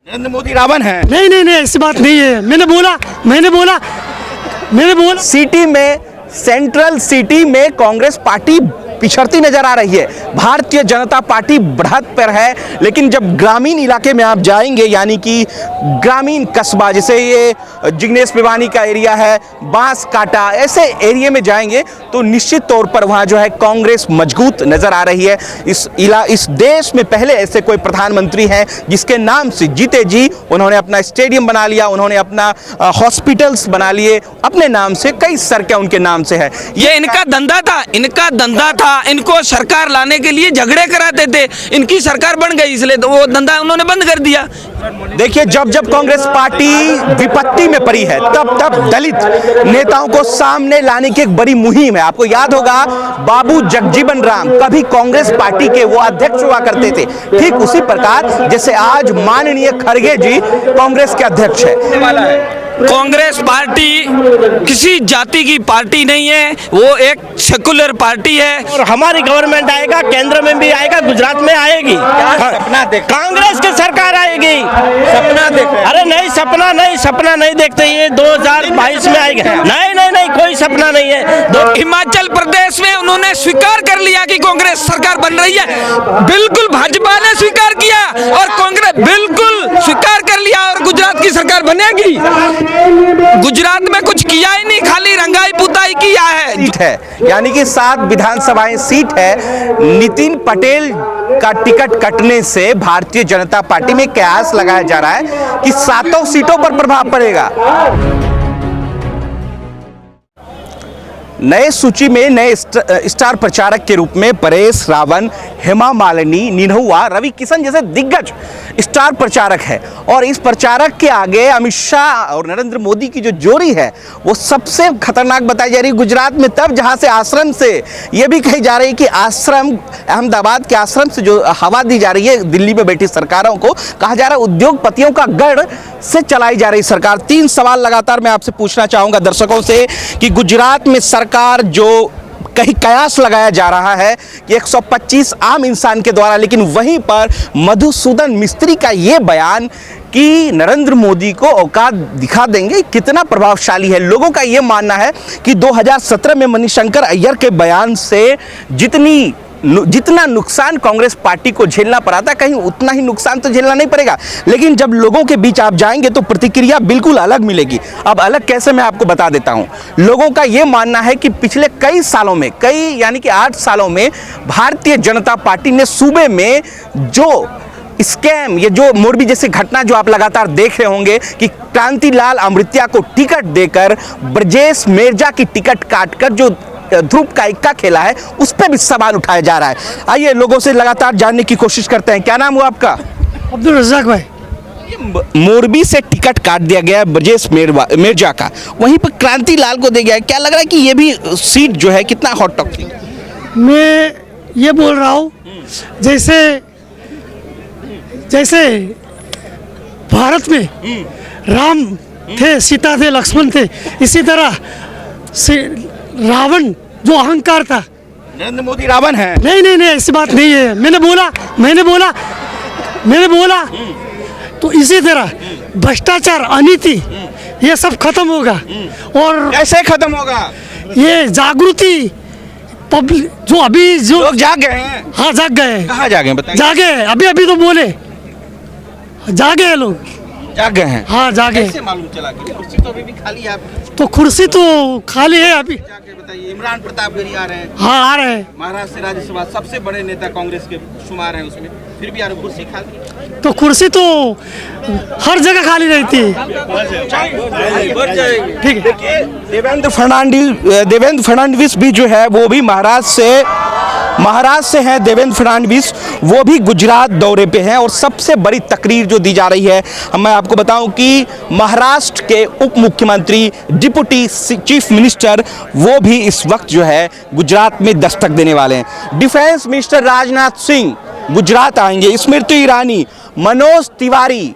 नरेंद्र मोदी रावण है? नहीं नहीं नहीं, ऐसी बात नहीं है। मैंने बोला सिटी में, सेंट्रल सिटी में कांग्रेस पार्टी पिछड़ती नजर आ रही है। भारतीय जनता पार्टी बढ़त पर है, लेकिन जब ग्रामीण इलाके में आप जाएंगे, यानी कि ग्रामीण कस्बा, जैसे ये जिग्नेश भिवानी का एरिया है, बांस काटा, ऐसे एरिया में जाएंगे तो निश्चित तौर पर वहाँ जो है कांग्रेस मजबूत नजर आ रही है। इस देश में पहले ऐसे कोई प्रधानमंत्री हैं जिसके नाम से जीते जी उन्होंने अपना स्टेडियम बना लिया, उन्होंने अपना हॉस्पिटल्स बना लिए अपने नाम से, कई सड़कें उनके नाम से है। ये इनका धंधा था, इनको सरकार लाने के लिए झगड़े कराते थे, इनकी सरकार बन गई इसलिए तो वो धंधा उन्होंने बंद कर दिया। देखिए, जब कांग्रेस पार्टी विपत्ति में पड़ी है, तब दलित नेताओं को सामने लाने की एक बड़ी मुहिम है। आपको याद होगा, बाबू जगजीवन राम कभी कांग्रेस पार्टी के वो अध्यक्ष हुआ करते थे, ठीक उसी प्रकार जैसे आज माननीय खड़गे जी कांग्रेस के अध्यक्ष है। कांग्रेस पार्टी किसी जाति की पार्टी नहीं है, वो एक सेकुलर पार्टी है। और हमारी गवर्नमेंट आएगा, केंद्र में भी आएगा, गुजरात में आएगी। सपना देख, कांग्रेस की सरकार आएगी। सपना देख। अरे नहीं, सपना नहीं देखते, ये 2022 में आएगा। नहीं, कोई सपना नहीं है। हिमाचल प्रदेश में उन्होंने स्वीकार कर लिया कि कांग्रेस सरकार बन रही है, बिल्कुल भाजपा ने स्वीकार किया और कांग्रेस बिल्कुल स्वीकार कर लिया और गुजरात की सरकार बनेगी। गुजरात में कुछ किया ही नहीं, खाली रंगाई पुताई किया है। यानी कि 7 विधानसभाएं सीट है। नितिन पटेल का टिकट कटने से भारतीय जनता पार्टी में कयास लगाया जा रहा है कि 7 सीटों पर प्रभाव पड़ेगा। नए सूची में नए स्टार प्रचारक के रूप में परेश रावल, हेमा मालिनी, निरहुआ, रवि किशन जैसे दिग्गज स्टार प्रचारक है। और इस प्रचारक के आगे अमित शाह और नरेंद्र मोदी की जो जोड़ी है वो सबसे खतरनाक बताई जा रही है गुजरात में। तब जहां से आश्रम से ये भी कही जा रही है कि आश्रम, अहमदाबाद के आश्रम से जो हवा दी जा रही है दिल्ली में बैठी सरकारों को, कहा जा रहा है उद्योगपतियों का गढ़ से चलाई जा रही सरकार। 3 सवाल लगातार मैं आपसे पूछना चाहूंगा दर्शकों से कि गुजरात में सरकार जो कहीं कयास लगाया जा रहा है कि 125 आम इंसान के द्वारा, लेकिन वहीं पर मधुसूदन मिस्त्री का ये बयान कि नरेंद्र मोदी को औकात दिखा देंगे, कितना प्रभावशाली है। लोगों का ये मानना है कि 2017 में मणिशंकर अय्यर के बयान से जितना नुकसान कांग्रेस पार्टी को झेलना पड़ा था, कहीं उतना ही नुकसान तो झेलना नहीं पड़ेगा। लेकिन जब लोगों के बीच आप जाएंगे तो प्रतिक्रिया बिल्कुल अलग मिलेगी। अब अलग कैसे, मैं आपको बता देता हूं। लोगों का यह मानना है कि पिछले कई सालों में, यानी कि 8 सालों में भारतीय जनता पार्टी ने सूबे में जो स्कैम, ये जो मोरबी जैसी घटना जो आप लगातार देख रहे होंगे कि क्रांतिलाल अमृतिया को टिकट देकर ब्रजेश मेरजा की टिकट काटकर जो ध्रुव का इक्का खेला है, उस पर भी सवाल उठाया जा रहा है। आइए लोगों से लगातार जानने की कोशिश करते हैं। क्या नाम हुआ आपका? अब्दुल रज़ाक भाई। मोरबी से टिकट काट दिया गया ब्रजेश मेरजा का, वहीं पर क्रांतिलाल को दे गया। क्या लग रहा है कि ये भी सीट जो है कितना हॉट टॉपिक? मैं ये बोल रहा हूँ, जैसे भारत में राम थे, सीता थे, लक्ष्मण थे, इसी तरह रावण जो अहंकार था। नरेंद्र मोदी रावण है? नहीं नहीं नहीं, ऐसी बात नहीं है। मैंने बोला तो इसी तरह भ्रष्टाचार, अनीति, ये सब खत्म होगा। और कैसे खत्म होगा? ये जागृति पब्लिक जो अभी जो लोग जाग गए हैं। हाँ, जाग गए। कहाँ जागे बताइए? जागे, अभी तो बोले जागे हैं लोग, जाग गए हैं। हाँ जागे। कैसे मालूम चला कि कुर्सी तो अभी भी खाली है आपकी? तो कुर्सी तो खाली है अभी। जाके बताइए। इमरान प्रतापगढ़ी आ रहे हैं। हाँ, आ रहे हैं। महाराष्ट्र से राज्यसभा सबसे बड़े नेता कांग्रेस के शुमार हैं, उसमें फिर भी कुर्सी खाली। तो कुर्सी तो हर जगह खाली रहती है। ठीक है। देवेंद्र फडणवीस भी जो है वो भी महाराष्ट्र से हैं। देवेंद्र फडणवीस वो भी गुजरात दौरे पे हैं और सबसे बड़ी तकरीर जो दी जा रही है, मैं आपको बताऊं कि महाराष्ट्र के उप मुख्यमंत्री, डिप्टी चीफ मिनिस्टर, वो भी इस वक्त जो है गुजरात में दस्तक देने वाले हैं। डिफेंस मिनिस्टर राजनाथ सिंह गुजरात आएंगे। स्मृति ईरानी, मनोज तिवारी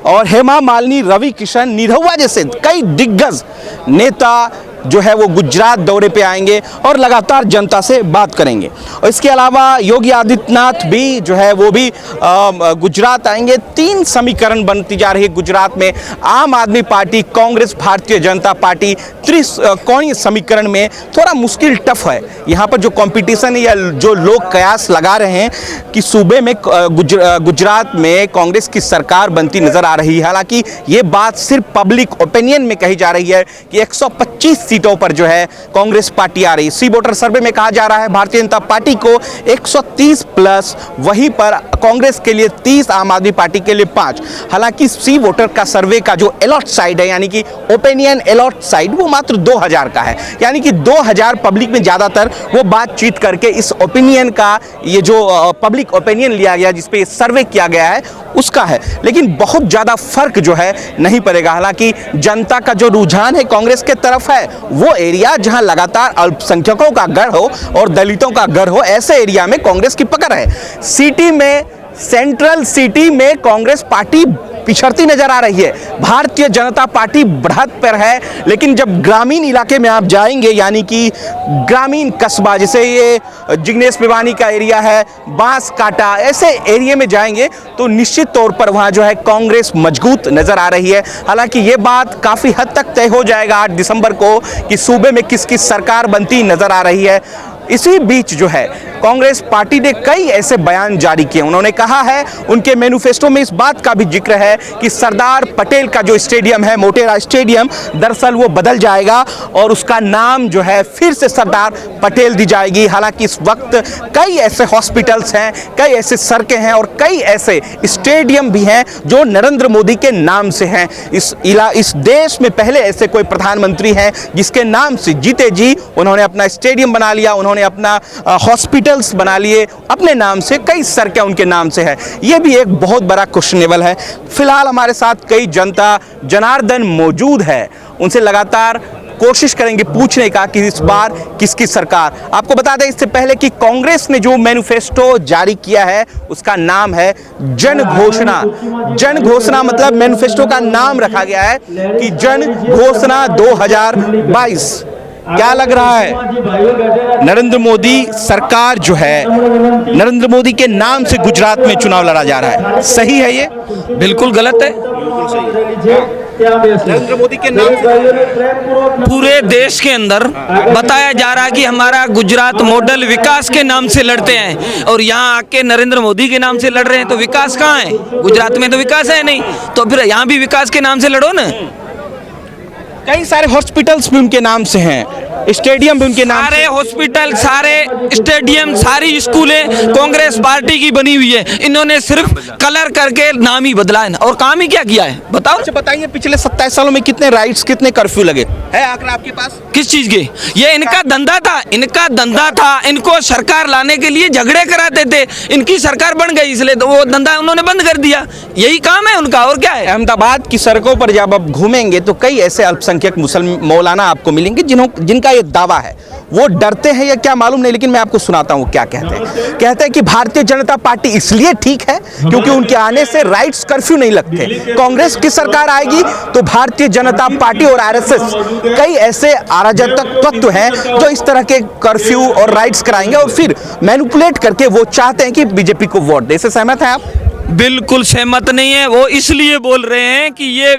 और हेमा मालिनी, रवि किशन, निरहुआ जैसे कई दिग्गज नेता जो है वो गुजरात दौरे पे आएंगे और लगातार जनता से बात करेंगे। और इसके अलावा योगी आदित्यनाथ भी जो है वो भी गुजरात आएंगे। 3 समीकरण बनती जा रही है गुजरात में। आम आदमी पार्टी, कांग्रेस, भारतीय जनता पार्टी त्रिकोणीय समीकरण में थोड़ा मुश्किल टफ है। यहाँ पर जो कंपटीशन है या जो लोग कयास लगा रहे हैं कि सूबे में गुजरात में कांग्रेस की सरकार बनती नजर आ रही है। हालांकि ये बात सिर्फ पब्लिक ओपिनियन में कही जा रही है कि 125 सीटों पर जो है कांग्रेस पार्टी आ रही है। सी वोटर सर्वे में कहा जा रहा है भारतीय जनता पार्टी को 130 प्लस, वहीं पर कांग्रेस के लिए 30, आम आदमी पार्टी के लिए 5। हालांकि सी वोटर का सर्वे का जो अलॉट साइड है, यानी कि ओपिनियन अलॉट साइड, वो मात्र 2000 का है। यानी कि 2000 पब्लिक में ज़्यादातर वो बातचीत करके इस ओपिनियन का, ये जो पब्लिक ओपिनियन लिया गया जिस पे सर्वे किया गया है, उसका है। लेकिन बहुत ज़्यादा फर्क जो है नहीं पड़ेगा। हालांकि जनता का जो रुझान है कांग्रेस के तरफ है, वो एरिया जहां लगातार अल्पसंख्यकों का गढ़ हो और दलितों का गढ़ हो, ऐसे एरिया में कांग्रेस की पकड़ है। सिटी में, सेंट्रल सिटी में कांग्रेस पार्टी पिछड़ती नजर आ रही है। भारतीय जनता पार्टी बढ़त पर है। लेकिन जब ग्रामीण इलाके में आप जाएंगे, यानी कि ग्रामीण कस्बा, जैसे ये जिग्नेश भिवानी का एरिया है, बांस काटा, ऐसे एरिया में जाएंगे तो निश्चित तौर पर वहां जो है कांग्रेस मजबूत नजर आ रही है। हालांकि ये बात काफी हद तक तय हो जाएगा 8 दिसंबर को कि सूबे में किसकी सरकार बनती नजर आ रही है। इसी बीच जो है कांग्रेस पार्टी ने कई ऐसे बयान जारी किए। उन्होंने कहा है, उनके मैनिफेस्टो में इस बात का भी जिक्र है कि सरदार पटेल का जो स्टेडियम है, मोटेरा स्टेडियम, दरअसल वो बदल जाएगा और उसका नाम जो है फिर से सरदार पटेल दी जाएगी। हालांकि इस वक्त कई ऐसे हॉस्पिटल्स हैं, कई ऐसे सड़कें हैं और कई ऐसे स्टेडियम भी हैं जो नरेंद्र मोदी के नाम से हैं। इस देश में पहले ऐसे कोई प्रधानमंत्री हैं जिसके नाम से जीते जी उन्होंने अपना स्टेडियम बना लिया, उन्होंने अपना हॉस्पिटल्स बना लिए अपने नाम से, कई सड़कें उनके नाम से है। यह भी एक बहुत बड़ा क्वेश्चनेबल है। फिलहाल हमारे साथ कई जनता जनार्दन मौजूद है, उनसे लगातार कोशिश करेंगे पूछने का कि इस बार किसकी सरकार। आपको बता दें इससे पहले कि कांग्रेस ने जो मैनिफेस्टो जारी किया है उसका नाम है जन घोषणा। जन घोषणा मतलब मैनिफेस्टो का नाम रखा गया है कि जन घोषणा 2022। क्या लग रहा है, नरेंद्र मोदी सरकार जो है, नरेंद्र मोदी के नाम से गुजरात में चुनाव लड़ा जा रहा है, सही है ये? बिल्कुल गलत है। नरेंद्र मोदी के नाम से पूरे देश के अंदर बताया जा रहा है कि हमारा गुजरात मॉडल विकास के नाम से लड़ते हैं, और यहाँ आके नरेंद्र मोदी के नाम से लड़ रहे हैं। तो विकास कहाँ है? गुजरात में तो विकास है नहीं, तो फिर यहाँ भी विकास के नाम से लड़ो ना। कई सारे हॉस्पिटल्स भी उनके नाम से हैं, स्टेडियम भी उनके नाम, सारे हॉस्पिटल, सारे स्टेडियम, सारी स्कूलें कांग्रेस पार्टी की बनी हुई है। इन्होंने सिर्फ कलर करके नाम ही बदला है और काम ही क्या किया है, बताओ। अच्छा बताइए, पिछले 27 सालों में कितने राइट्स, कितने कर्फ्यू लगे है आंकड़ा आपके पास? किस चीज के? ये इनका धंधा था, इनका धंधा था। इनको सरकार लाने के लिए झगड़े कराते थे, इनकी सरकार बन गई इसलिए तो वो धंधा उन्होंने बंद कर दिया। यही काम है उनका, और क्या है। अहमदाबाद की सड़कों पर जब आप घूमेंगे तो कई ऐसे अल्पसंख्यक मुसलमान मौलाना आपको मिलेंगे जिनका ये दावा है। वो डरते हैं या क्या मालूम नहीं, लेकिन मैं आपको सुनाता हूँ क्या कहते हैं। कहते हैं कि भारतीय जनता पार्टी इसलिए ठीक है क्योंकि उनके आने से राइट्स कर्फ्यू नहीं लगते। कांग्रेस की सरकार आएगी तो भारतीय जनता पार्टी और आरएसएस, कई ऐसे अराजक तत्व हैं जो इस तरह के कर्फ्यू और राइट्स कराएंगे और फिर मैनिपुलेट करके वो चाहते हैं कि बीजेपी को वोट दे। इससे सहमत हैं आप? बिल्कुल सहमत नहीं है। वो इसलिए बोल रहे हैं कि ये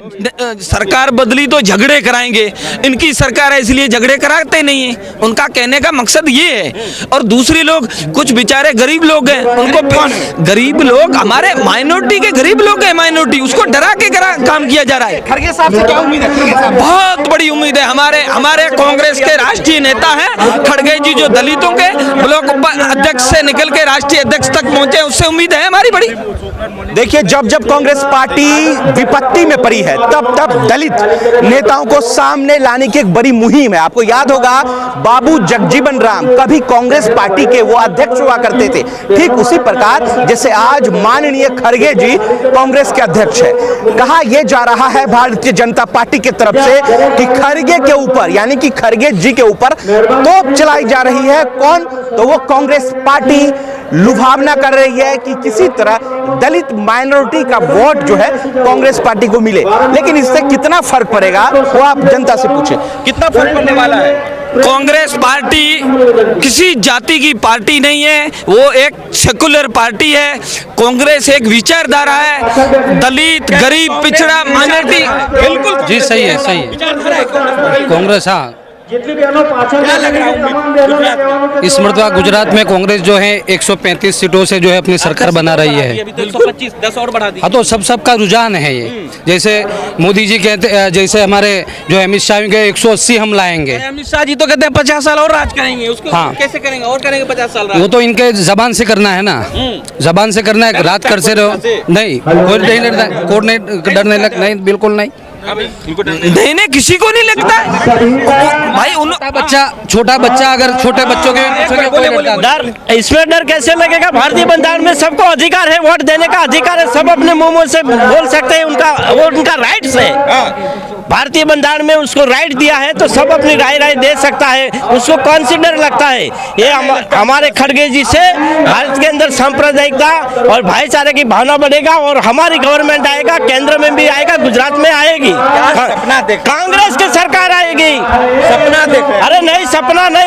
सरकार बदली तो झगड़े कराएंगे, इनकी सरकार है इसलिए झगड़े कराते नहीं है। उनका कहने का मकसद ये है। और दूसरे लोग कुछ बेचारे गरीब लोग हैं, उनको गरीब लोग, हमारे माइनॉरिटी के गरीब लोग हैं, माइनॉरिटी, उसको डरा के काम किया जा रहा है। खड़गे साहब से क्या उम्मीद है? बहुत बड़ी उम्मीद है। हमारे कांग्रेस के राष्ट्रीय नेता हैं खड़गे जी, जो दलितों के ब्लॉक अध्यक्ष से निकल के राष्ट्रीय अध्यक्ष तक पहुंचे, उससे उम्मीद है हमारी बड़ी। देखिए, जब जब कांग्रेस पार्टी विपत्ति में पड़ी है तब तब दलित नेताओं को सामने लाने की एक बड़ी मुहिम है। आपको याद होगा बाबू जगजीवन राम कभी कांग्रेस पार्टी के वो अध्यक्ष हुआ करते थे, ठीक उसी प्रकार जैसे आज माननीय खड़गे जी कांग्रेस के अध्यक्ष है। कहा यह जा रहा है भारतीय जनता पार्टी की तरफ से कि खड़गे के ऊपर, यानी कि खड़गे जी के ऊपर तोप चलाई जा रही है। कौन? तो वो कांग्रेस पार्टी लुभावना कर रही है कि किसी तरह दलित माइनॉरिटी का वोट जो है कांग्रेस पार्टी को मिले। लेकिन इससे कितना फर्क पड़ेगा वो आप जनता से पूछे, कितना फर्क पड़ने वाला है? कांग्रेस पार्टी किसी जाति की पार्टी नहीं है, वो एक सेकुलर पार्टी है। कांग्रेस एक विचारधारा है, दलित, गरीब, पिछड़ा, माइनॉरिटी। बिल्कुल जी सही है, सही है। कांग्रेस, हाँ, क्या लग रहा है इस मरतबा गुजरात में कांग्रेस जो है 135 सीटों से जो है अपनी सरकार बना रही है। अभी तो 125, 10 और बढ़ा दी। हाँ, तो सबका रुझान है ये। जैसे मोदी जी कहते, जैसे हमारे जो अमित शाह के 180 हम लाएंगे। अमित शाह जी तो कहते हैं 50 साल और राज करेंगे, उसको हाँ। कैसे करेंगे? और करेंगे 50 साल राज? वो तो इनके जबान से करना है ना, जबान से करना है। रात करते रहो, नहीं कोई नहीं डरता, कोर्ट नहीं डरने लग, नहीं बिल्कुल नहीं। नहीं किसी को नहीं लगता है भाई। छोटा बच्चा अगर छोटे बच्चों के डर, इसमें डर कैसे लगेगा? भारतीय संविधान में सबको अधिकार है, वोट देने का अधिकार है, सब अपने मुंह से बोल सकते हैं, वो उनका राइट्स है। भारतीय संविधान में उसको राइट दिया है तो सब अपनी राय दे सकता है, उसको कंसिडर लगता है। ये हमारे खड़गे जी से भारत के अंदर सांप्रदायिकता और भाईचारे की भावना बढ़ेगा और हमारी गवर्नमेंट आएगा, केंद्र में भी आएगा, गुजरात में आएगी। सपना देख, कांग्रेस की सरकार आएगी। सपना देख, अरे नहीं,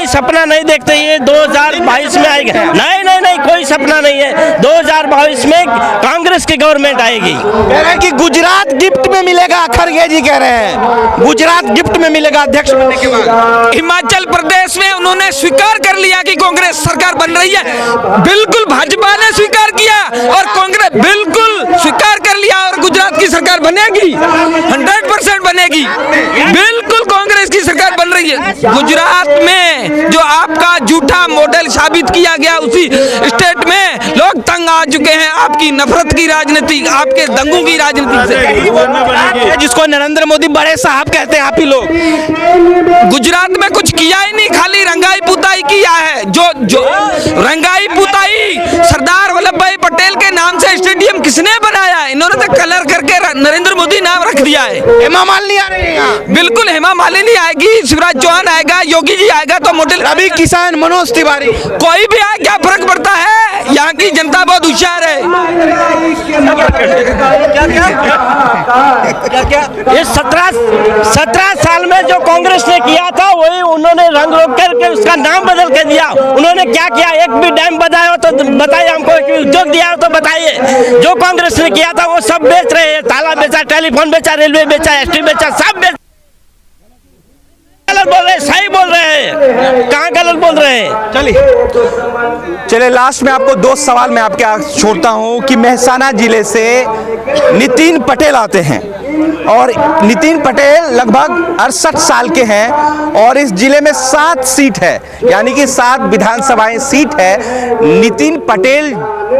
सपना नहीं देखते, ये 2022 में आएगा। नहीं कोई सपना नहीं है। 2022 में कांग्रेस की गवर्नमेंट आएगी। कह रहे हैं कि गुजरात गिफ्ट में मिलेगा, खड़गे जी कह रहे हैं गुजरात गिफ्ट में मिलेगा अध्यक्ष बनने के बाद। हिमाचल प्रदेश में उन्होंने स्वीकार कर लिया कि कांग्रेस सरकार बन रही है। बिल्कुल भाजपा ने स्वीकार किया और कांग्रेस बिल्कुल स्वीकार कर लिया और गुजरात की सरकार बनेगी, 100% बनेगी। बिल्कुल कांग्रेस की सरकार बन रही है। गुजरात में जो आपका झूठा मॉडल साबित किया गया, उसी स्टेट में लोग तंग आ चुके हैं आपकी नफरत की राजनीति, आपके दंगों की राजनीति से, जिसको नरेंद्र मोदी बड़े साहब कहते हैं आप ही लोग। गुजरात में कुछ किया ही नहीं, खाली रंगाई पुताई किया है। जो रंगाई पुताई सरदार वल्लभ भाई पटेल के नाम से स्टेडियम किसने बनाया है? इन्होंने तो कलर करके नरेंद्र मोदी नाम रख दिया है। हेमा मालिनी आ रही है। बिल्कुल हेमा मालिनी आएगी, शिवराज चौहान आएगा, योगी जी आएगा, तो मॉडल रवि किसान, मनोज तिवारी, कोई भी आए, क्या फर्क पड़ता है? यहाँ की जनता बहुत होशियार है। ये 17 साल में जो कांग्रेस ने किया था वही उन्होंने रंग रोक करके उसका नाम बदल के दिया। उन्होंने क्या किया? एक भी डैम बनाया हो तो बताइए हमको, एक उद्योग दिया हो तो बताइए। जो कांग्रेस ने किया था वो सब बेच रहे हैं, ताला बेचा, टेलीफोन बेचा, रेलवे बेचा, एसटी बेचा, सब बेच। गलत बोल रहे हैं, सही बोल रहे हैं, कहाँ गलत बोल रहे हैं? चलिए लास्ट में आपको 2 सवाल मैं आपके आगे छोड़ता हूं कि मेहसाना जिले से नितिन पटेल आते हैं और नितिन पटेल लगभग 68 साल के हैं और इस जिले में 7 सीट है, यानी कि 7 विधानसभाएं सीट है। नितिन पटेल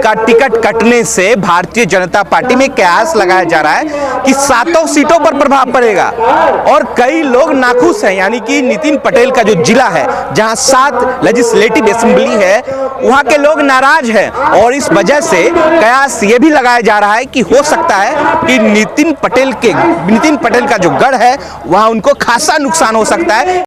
का टिकट कटने से भारतीय जनता पार्टी में कयास लगाया जा रहा है कि 7 सीटों पर प्रभाव पड़ेगा और कई लोग नाखुश हैं, यानी कि नितिन पटेल का जो जिला है जहां 7 लेजिस्लेटिव असेंबली है वहां के लोग नाराज हैं और इस वजह से कयास ये भी लगाया जा रहा है कि हो सकता है कि नितिन पटेल का जो गढ़ है वहां उनको खासा नुकसान हो सकता है।